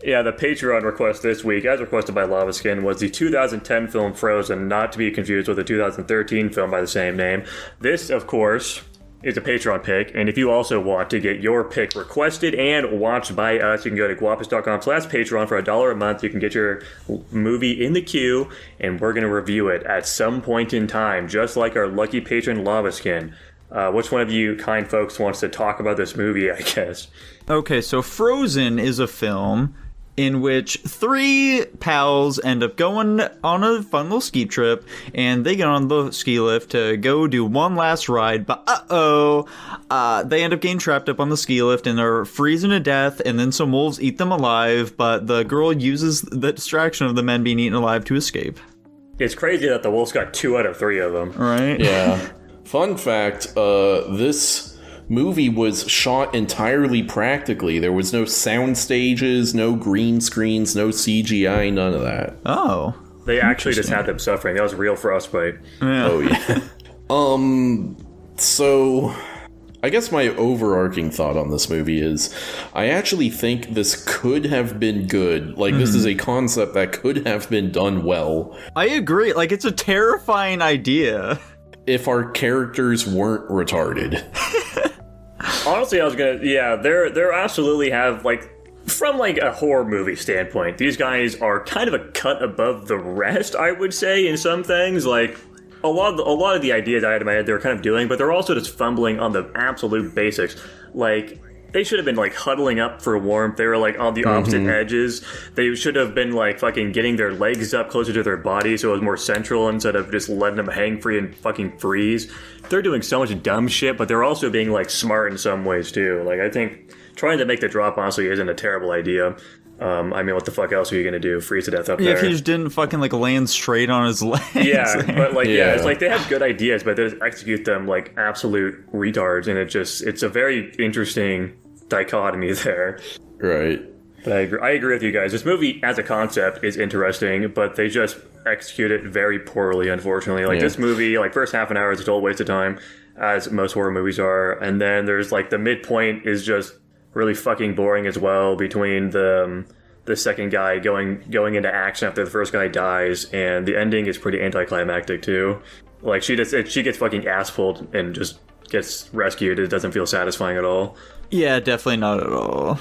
Yeah, the Patreon request this week, as requested by Lavaskin, was the 2010 film Frozen, not to be confused with the 2013 film by the same name. This, of course, is a Patreon pick, and if you also want to get your pick requested and watched by us, you can go to guapish.com/Patreon for $1 a month. You can get your movie in the queue, and we're going to review it at some point in time, just like our lucky patron Lavaskin. Which one of you kind folks wants to talk about this movie, I guess? Okay, so Frozen is a film in which three pals end up going on a fun little ski trip, and they get on the ski lift to go do one last ride, but they end up getting trapped up on the ski lift and they're freezing to death, and then some wolves eat them alive, but the girl uses the distraction of the men being eaten alive to escape. It's crazy that the wolves got 2 out of 3 of them. Right? Yeah. Fun fact, this movie was shot entirely practically. There was no sound stages, no green screens, no CGI, none of that. Oh. They actually just had them suffering. That was real frostbite. Yeah. Oh, yeah. So I guess my overarching thought on this movie is I actually think this could have been good. Like, this is a concept that could have been done well. I agree. Like, it's a terrifying idea. If our characters weren't retarded. Honestly, I was gonna, they're absolutely have, like, from, like, a horror movie standpoint, these guys are kind of a cut above the rest, I would say, in some things. Like, a lot of the ideas I had in my head they were kind of doing, but they're also just fumbling on the absolute basics. Like, they should have been, like, huddling up for warmth. They were, like, on the opposite edges. They should have been, like, fucking getting their legs up closer to their body so it was more central instead of just letting them hang free and fucking freeze. They're doing so much dumb shit, but they're also being, like, smart in some ways, too. Like, I think trying to make the drop, honestly, isn't a terrible idea. I mean, what the fuck else are you gonna do? Freeze to death up there? Yeah, if he just didn't fucking, like, land straight on his legs. Yeah, but, like, it's like they have good ideas, but they just execute them like absolute retards, and it's a very interesting dichotomy there. Right. But I agree with you guys. This movie, as a concept, is interesting, but they just execute it very poorly, unfortunately. Like, this movie, like, first half an hour is a total waste of time, as most horror movies are, and then there's, like, the midpoint is just really fucking boring as well, between the second guy going into action after the first guy dies, and the ending is pretty anticlimactic too. Like, she gets fucking ass pulled and just gets rescued. It doesn't feel satisfying at all. Yeah, definitely not at all.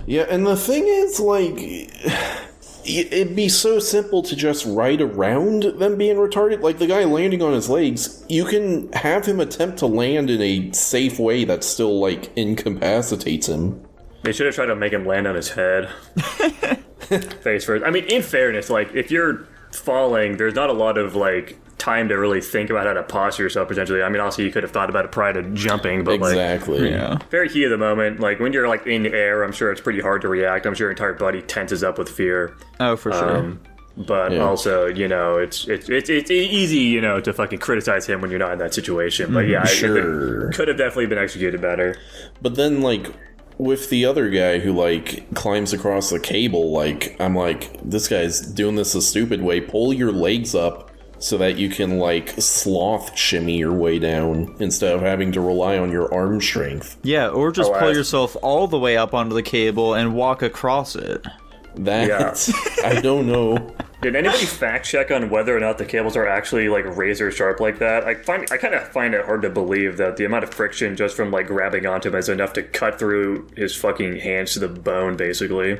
Yeah, and the thing is, like, it'd be so simple to just ride around them being retarded. Like, the guy landing on his legs, you can have him attempt to land in a safe way that still, like, incapacitates him. They should have tried to make him land on his head. Face first. I mean, in fairness, like, if you're falling, there's not a lot of, like, time to really think about how to posture yourself, potentially. I mean, also, you could have thought about it prior to jumping, but, exactly. Very heat of the moment. Like, when you're, like, in the air, I'm sure it's pretty hard to react. I'm sure your entire body tenses up with fear. Oh, for sure. But also, you know, it's easy, you know, to fucking criticize him when you're not in that situation. But yeah, it could have definitely been executed better. But then, like, with the other guy who, like, climbs across the cable, like, I'm like, this guy's doing this a stupid way. Pull your legs up so that you can, like, sloth shimmy your way down instead of having to rely on your arm strength. Yeah, or just pull yourself all the way up onto the cable and walk across it. That's... I don't know. Did anybody fact check on whether or not the cables are actually, like, razor sharp like that? I kind of find it hard to believe that the amount of friction just from, like, grabbing onto him is enough to cut through his fucking hands to the bone, basically.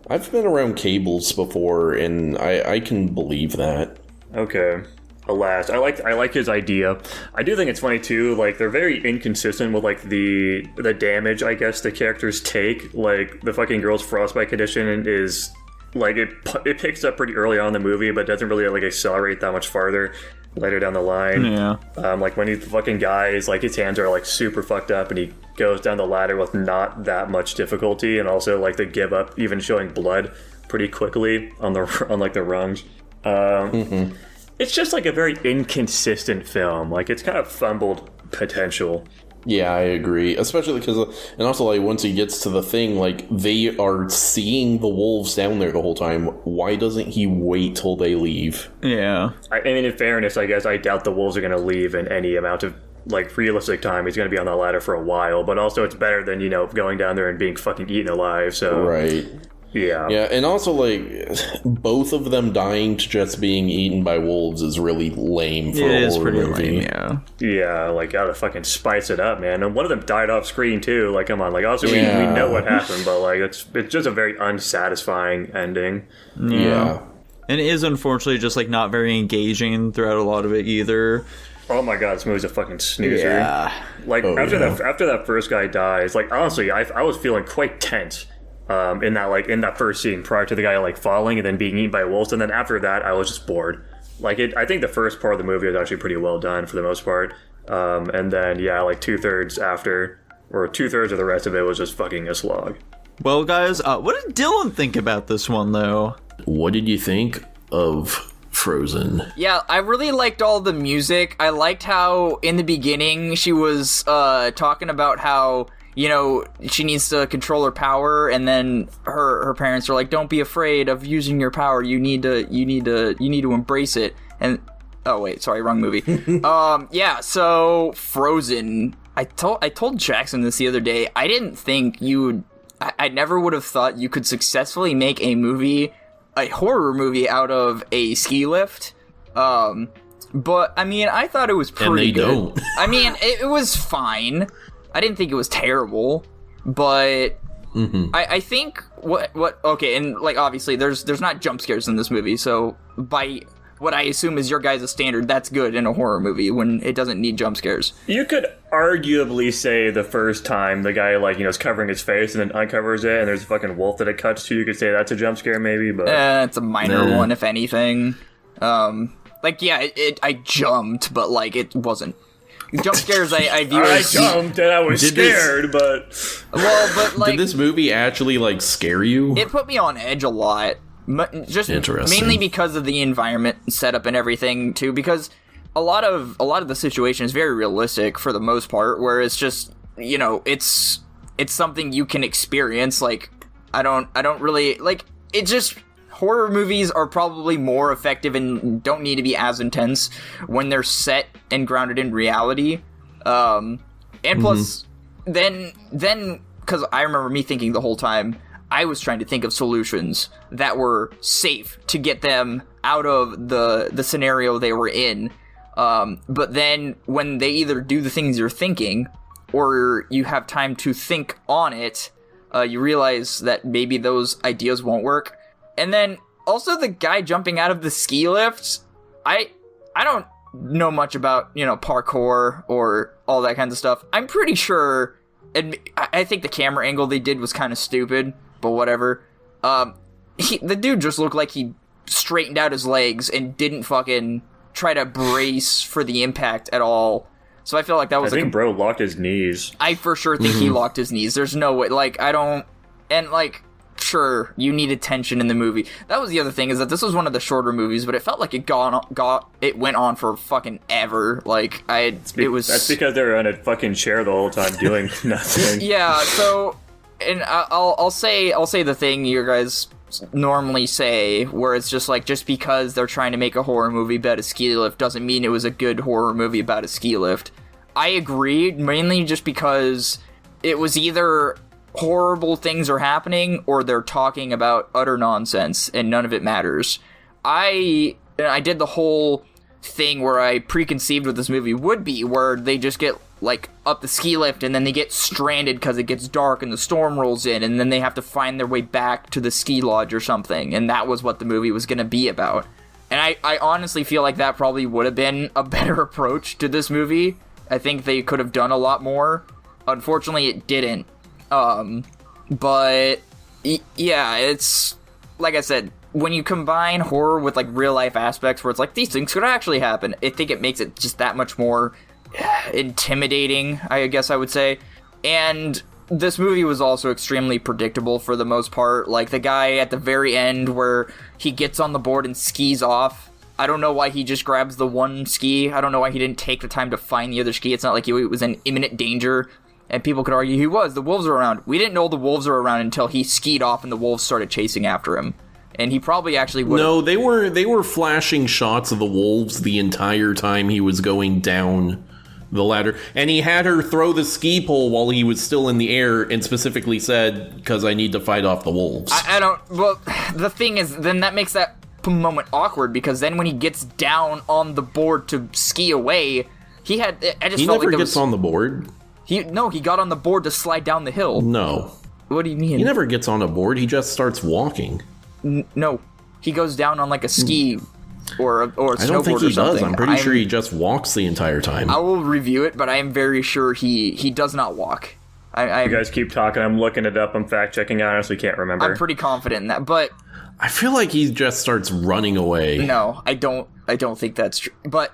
I've been around cables before, and I can believe that. Okay. Alas, I like his idea. I do think it's funny too. Like, they're very inconsistent with, like, the damage, I guess, the characters take. Like, the fucking girl's frostbite condition is, like, it picks up pretty early on in the movie, but doesn't really, like, accelerate that much farther later down the line. Yeah. Like, when the fucking guys, like, his hands are, like, super fucked up, and he goes down the ladder with not that much difficulty, and also, like, they give up even showing blood pretty quickly on like the rungs. It's just, like, a very inconsistent film. Like, it's kind of fumbled potential. Yeah, I agree. Especially because, and also, like, once he gets to the thing, like, they are seeing the wolves down there the whole time. Why doesn't he wait till they leave? Yeah. I mean, in fairness, I guess I doubt the wolves are going to leave in any amount of, like, realistic time. He's going to be on that ladder for a while. But also, it's better than, you know, going down there and being fucking eaten alive. So, right. Yeah. Yeah, and also, like, both of them dying to just being eaten by wolves is really lame for a horror movie. Lame, yeah. Yeah, like, gotta fucking spice it up, man. And one of them died off screen, too. Like, come on. Like, obviously, we know what happened, but, like, it's just a very unsatisfying ending. Yeah. And it is, unfortunately, just, like, not very engaging throughout a lot of it, either. Oh my god, this movie's a fucking snoozer. Yeah. Like, after that first guy dies, like, honestly, I was feeling quite tense. In that first scene prior to the guy like falling and then being eaten by wolves, and then after that I was just bored. Like I think the first part of the movie was actually pretty well done for the most part, and then like 2/3 after, or 2/3 of the rest of it was just fucking a slog. Well, guys, what did Dylan think about this one though? What did you think of Frozen? Yeah, I really liked all the music. I liked how in the beginning she was talking about how, you know, she needs to control her power, and then her parents are like, "Don't be afraid of using your power. You need to embrace it." And oh wait, sorry, wrong movie. Yeah. So Frozen. I told Jackson this the other day. I didn't think you would. I never would have thought you could successfully make a horror movie out of a ski lift. But I mean, I thought it was pretty good. Don't. I mean, it was fine. I didn't think it was terrible, but I think what okay, and like obviously there's not jump scares in this movie, so by what I assume is your guys' standard, that's good in a horror movie when it doesn't need jump scares. You could arguably say the first time the guy is covering his face and then uncovers it and there's a fucking wolf that it cuts to, you could say that's a jump scare maybe, but it's a minor one if anything. Like yeah, I jumped, but like it wasn't. Jump scares I view as... I jumped and I was scared, but like... Did this movie actually, like, scare you? It put me on edge a lot. Just mainly because of the environment setup and everything, too, because a lot of the situation is very realistic for the most part, where it's just, you know, it's something you can experience. Like, I don't really... Like, it just... Horror movies are probably more effective and don't need to be as intense when they're set and grounded in reality. And plus, then, because I remember me thinking the whole time, I was trying to think of solutions that were safe to get them out of the scenario they were in. But then when they either do the things you're thinking, or you have time to think on it, you realize that maybe those ideas won't work. And then, also the guy jumping out of the ski lift, I don't know much about, you know, parkour or all that kind of stuff. I'm pretty sure, and I think the camera angle they did was kind of stupid, but whatever. The dude just looked like he straightened out his legs and didn't fucking try to brace for the impact at all. So I feel like that was I think bro locked his knees. I for sure think he locked his knees. There's no way, like, I don't, and like, sure, you needed tension in the movie. That was the other thing, is that this was one of the shorter movies, but it felt like it went on for fucking ever. Like, that's because they were on a fucking chair the whole time doing nothing. Yeah, so, and I'll say the thing you guys normally say, where it's just like, just because they're trying to make a horror movie about a ski lift doesn't mean it was a good horror movie about a ski lift. I agree, mainly just because it was either horrible things are happening or they're talking about utter nonsense and none of it matters. I did the whole thing where I preconceived what this movie would be, where they just get like up the ski lift and then they get stranded because it gets dark and the storm rolls in, and then they have to find their way back to the ski lodge or something, and that was what the movie was going to be about. And I honestly feel like that probably would have been a better approach to this movie. I think they could have done a lot more. Unfortunately, it didn't. But yeah, it's like I said, when you combine horror with like real life aspects where it's like these things could actually happen, I think it makes it just that much more intimidating, I guess I would say. And this movie was also extremely predictable for the most part. Like the guy at the very end where he gets on the board and skis off, I don't know why he just grabs the one ski. I don't know why he didn't take the time to find the other ski. It's not like he was in imminent danger. And people could argue he was. The wolves are around. We didn't know the wolves were around until he skied off and the wolves started chasing after him. And he probably actually would. No, they were flashing shots of the wolves the entire time he was going down the ladder. And he had her throw the ski pole while he was still in the air and specifically said, because I need to fight off the wolves. I don't... Well, the thing is, then that makes that moment awkward, because then when he gets down on the board to ski away, he felt like he never gets on the board. He got on the board to slide down the hill. No. What do you mean? He never gets on a board. He just starts walking. No. He goes down on like a ski or a snowboard or something. I don't think he does. I'm pretty sure he just walks the entire time. I will review it, but I am very sure he does not walk. You guys keep talking. I'm looking it up. I'm fact-checking. I honestly can't remember. I'm pretty confident in that, but... I feel like he just starts running away. No, I don't think that's true. But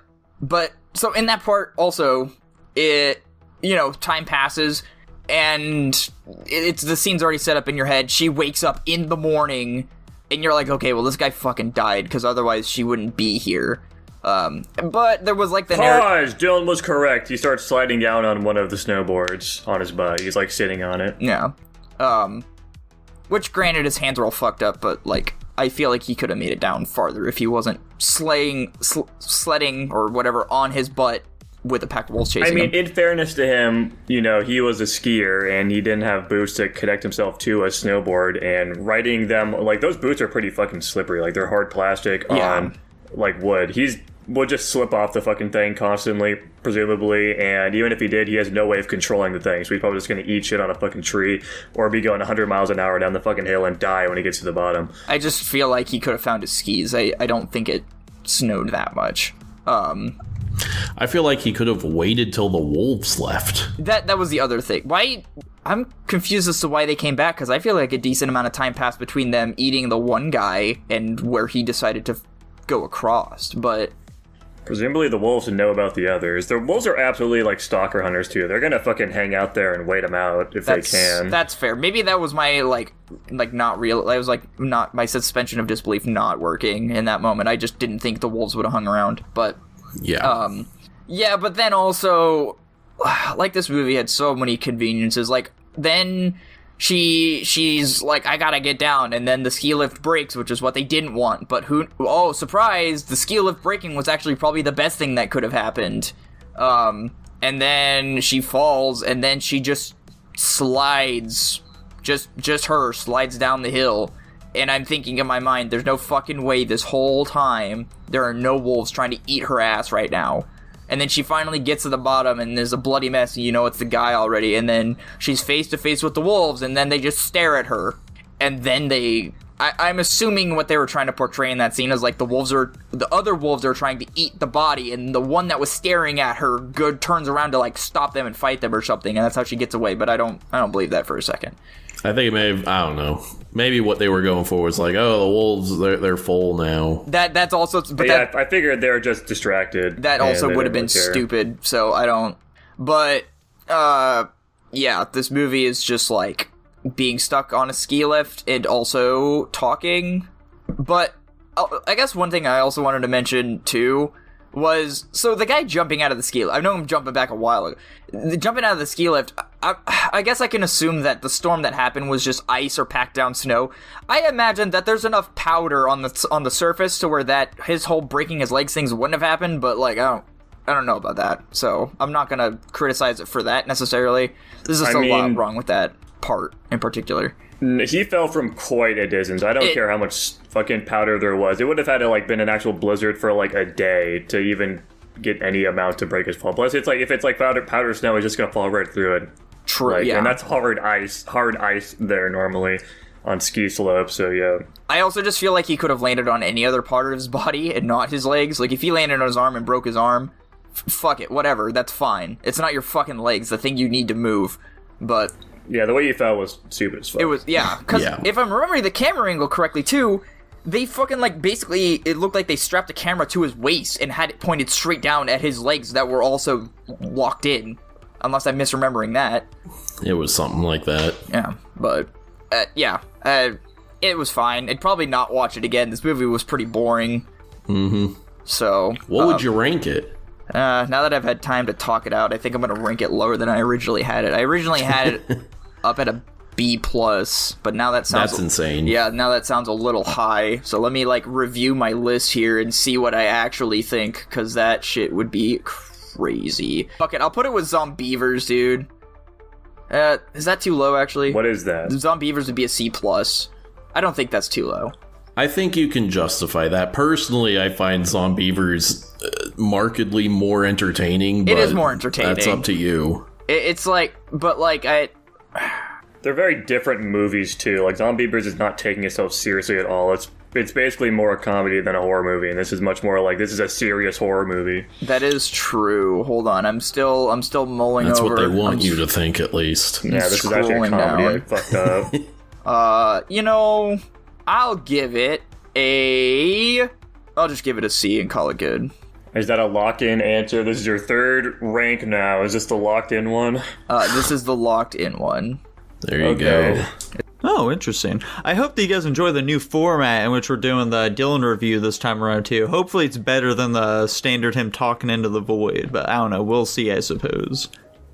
so in that part also, time passes and it's the scene's already set up in your head. She wakes up in the morning and you're like, okay, well this guy fucking died because otherwise she wouldn't be here. But there was like the Pause! Dylan was correct. He starts sliding down on one of the snowboards on his butt. He's like sitting on it. Yeah. Which, granted, his hands are all fucked up, but, like, I feel like he could have made it down farther if he wasn't sledding or whatever on his butt with a pack of wolves chasing him. In fairness to him, he was a skier, and he didn't have boots to connect himself to a snowboard, and riding them, like, those boots are pretty fucking slippery. Like, they're hard plastic on, like, wood. Would just slip off the fucking thing constantly, presumably, and even if he did, he has no way of controlling the thing, so he's probably just gonna eat shit on a fucking tree, or be going 100 miles an hour down the fucking hill and die when he gets to the bottom. I just feel like he could have found his skis. I don't think it snowed that much. I feel like he could have waited till the wolves left. That was the other thing. I'm confused as to why they came back, because I feel like a decent amount of time passed between them eating the one guy and where he decided to go across, but... Presumably the wolves would know about the others. The wolves are absolutely like stalker hunters too. They're gonna fucking hang out there and wait them out if they can. That's fair. Maybe that was my like not real. I was like not my suspension of disbelief not working in that moment. I just didn't think the wolves would have hung around. But yeah. But then also, like this movie had so many conveniences. Like then she's like, I gotta get down, and then the ski lift breaks, which is what they didn't want. But surprise, the ski lift breaking was actually probably the best thing that could have happened. And then she falls, and then she just slides, just her slides down the hill. And I'm thinking in my mind, there's no fucking way this whole time there are no wolves trying to eat her ass right now. And then she finally gets to the bottom, and there's a bloody mess, and it's the guy already. And then she's face to face with the wolves, and then they just stare at her. And then I'm assuming what they were trying to portray in that scene is like the other wolves are trying to eat the body, and the one that was staring at her turns around to like stop them and fight them or something, and that's how she gets away. But I don't believe that for a second. I think it may have, I don't know. Maybe what they were going for was like, oh, the wolves, they're full now. That's also... But yeah, I figured they were just distracted. That also would have been stupid, so I don't... But, yeah, this movie is just, like, being stuck on a ski lift and also talking. But I guess one thing I also wanted to mention, too, was... So the guy jumping out of the ski lift... I know I'm jumping back a while ago. Jumping out of the ski lift... I guess I can assume that the storm that happened was just ice or packed down snow. I imagine that there's enough powder on the surface to where that his whole breaking his legs things wouldn't have happened, but like I don't know about that. So I'm not gonna criticize it for that necessarily. There's just a lot wrong with that part in particular. He fell from quite a distance. I don't care how much fucking powder there was. It would have had to like been an actual blizzard for like a day to even get any amount to break his fall. Plus, it's like if it's like powder snow, it's just gonna fall right through it. True, yeah. And that's hard ice there normally on ski slopes, so yeah. I also just feel like he could have landed on any other part of his body and not his legs. Like, if he landed on his arm and broke his arm, fuck it, whatever, that's fine. It's not your fucking legs, the thing you need to move, but... Yeah, the way you fell was stupid as fuck. It was, yeah, because if I'm remembering the camera angle correctly, too, they fucking, like, basically, it looked like they strapped the camera to his waist and had it pointed straight down at his legs that were also locked in. Unless I'm misremembering that. It was something like that. Yeah, but, it was fine. I'd probably not watch it again. This movie was pretty boring. Mm-hmm. So... What would you rank it? Now that I've had time to talk it out, I think I'm going to rank it lower than I originally had it. I originally had it up at a B+, but now that sounds... That's insane. Yeah, now that sounds a little high. So let me, like, review my list here and see what I actually think, because that shit would be crazy. Fuck it, I'll put it with Zombievers, dude. Is that too low, actually? What is that? Zombievers would be a C+. I don't think that's too low. I think you can justify that. Personally, I find Zombievers markedly more entertaining. It is more entertaining. That's up to you. It's like, but like, They're very different movies, too. Like, Zombievers is not taking itself seriously at all. It's basically more a comedy than a horror movie, and this is much more like, this is a serious horror movie. That is true. Hold on, I'm still mulling That's over. That's what they want you to think, at least. Yeah, this is actually a comedy. I fucked up. You know, I'll just give it a C and call it good. Is that a locked-in answer? This is your third rank now. Is this the locked-in one? This is the locked-in one. There you go. Oh, interesting. I hope that you guys enjoy the new format in which we're doing the Dylan review this time around, too. Hopefully it's better than the standard him talking into the void, but I don't know. We'll see, I suppose.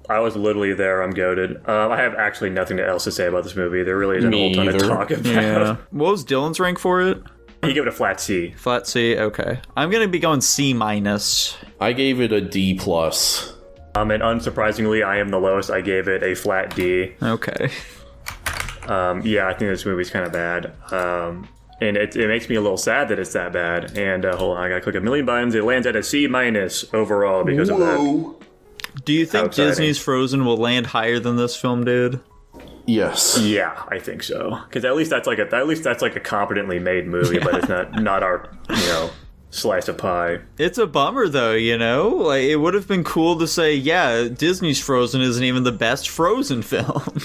I was literally there. I'm goated. I have actually nothing else to say about this movie. There really isn't a whole ton to talk about. Yeah. What was Dylan's rank for it? He gave it a flat C. Flat C? Okay. I'm going to be going C-. I gave it a D+. And unsurprisingly, I am the lowest. I gave it a flat D. Okay. Yeah, I think this movie's kind of bad. And it makes me a little sad that it's that bad. And hold on, I gotta click a million buttons. It lands at a C- overall because of that. Do you think Disney's Frozen will land higher than this film did? Yes. Yeah, I think so. Because at least that's like a competently made movie, but it's not our slice of pie. It's a bummer, though, Like, it would have been cool to say, yeah, Disney's Frozen isn't even the best Frozen film.